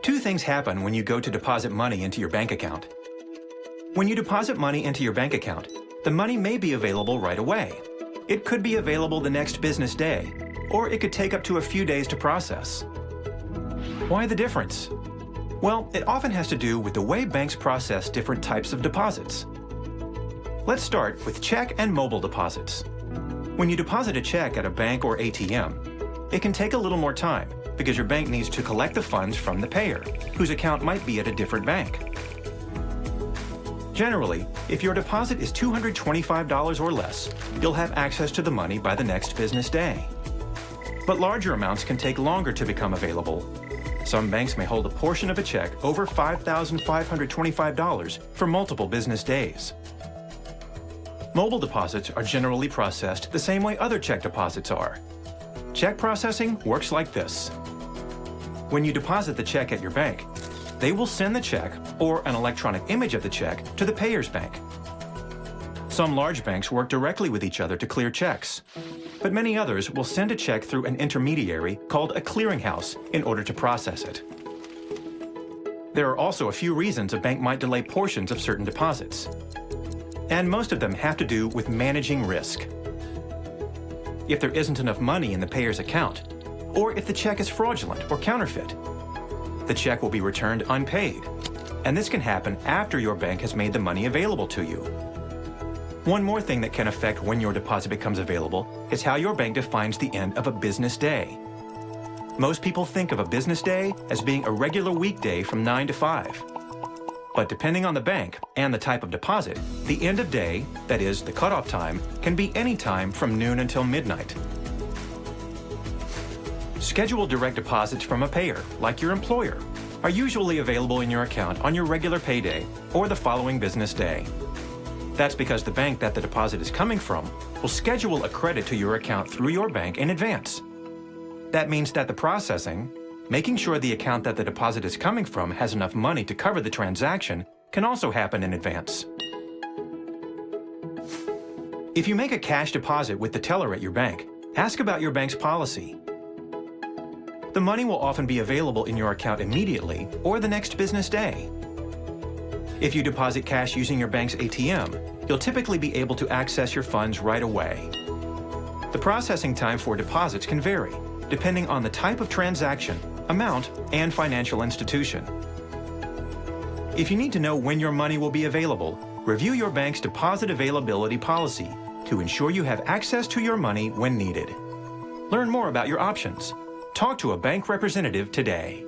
Two things happen when you go to deposit money into your bank account. When you deposit money into your bank account, the money may be available right away. It could be available the next business day, or it could take up to a few days to process. Why the difference? Well, it often has to do with the way banks process different types of deposits. Let's start with check and mobile deposits. When you deposit a check at a bank or ATM, it can take a little more time because your bank needs to collect the funds from the payer, whose account might be at a different bank. Generally, if your deposit is $225 or less, you'll have access to the money by the next business day. But larger amounts can take longer to become available. Some banks may hold a portion of a check over $5,525 for multiple business days. Mobile deposits are generally processed the same way other check deposits are. Check processing works like this. When you deposit the check at your bank, they will send the check or an electronic image of the check to the payer's bank. Some large banks work directly with each other to clear checks, but many others will send a check through an intermediary called a clearinghouse in order to process it. There are also a few reasons a bank might delay portions of certain deposits, and most of them have to do with managing risk. If there isn't enough money in the payer's account, or if the check is fraudulent or counterfeit, the check will be returned unpaid, and this can happen after your bank has made the money available to you. One more thing that can affect when your deposit becomes available is how your bank defines the end of a business day. Most people think of a business day as being a regular weekday from 9 to 5. But depending on the bank and the type of deposit, the end of day, that is, the cutoff time, can be any time from noon until midnight. Scheduled direct deposits from a payer, like your employer, are usually available in your account on your regular payday or the following business day. That's because the bank that the deposit is coming from will schedule a credit to your account through your bank in advance. That means that the processing, making sure the account that the deposit is coming from has enough money to cover the transaction, can also happen in advance. If you make a cash deposit with the teller at your bank, ask about your bank's policy. The money will often be available in your account immediately or the next business day. If you deposit cash using your bank's ATM, you'll typically be able to access your funds right away. The processing time for deposits can vary, depending on the type of transaction, amount, and financial institution. If you need to know when your money will be available, review your bank's deposit availability policy to ensure you have access to your money when needed. Learn more about your options. Talk to a bank representative today.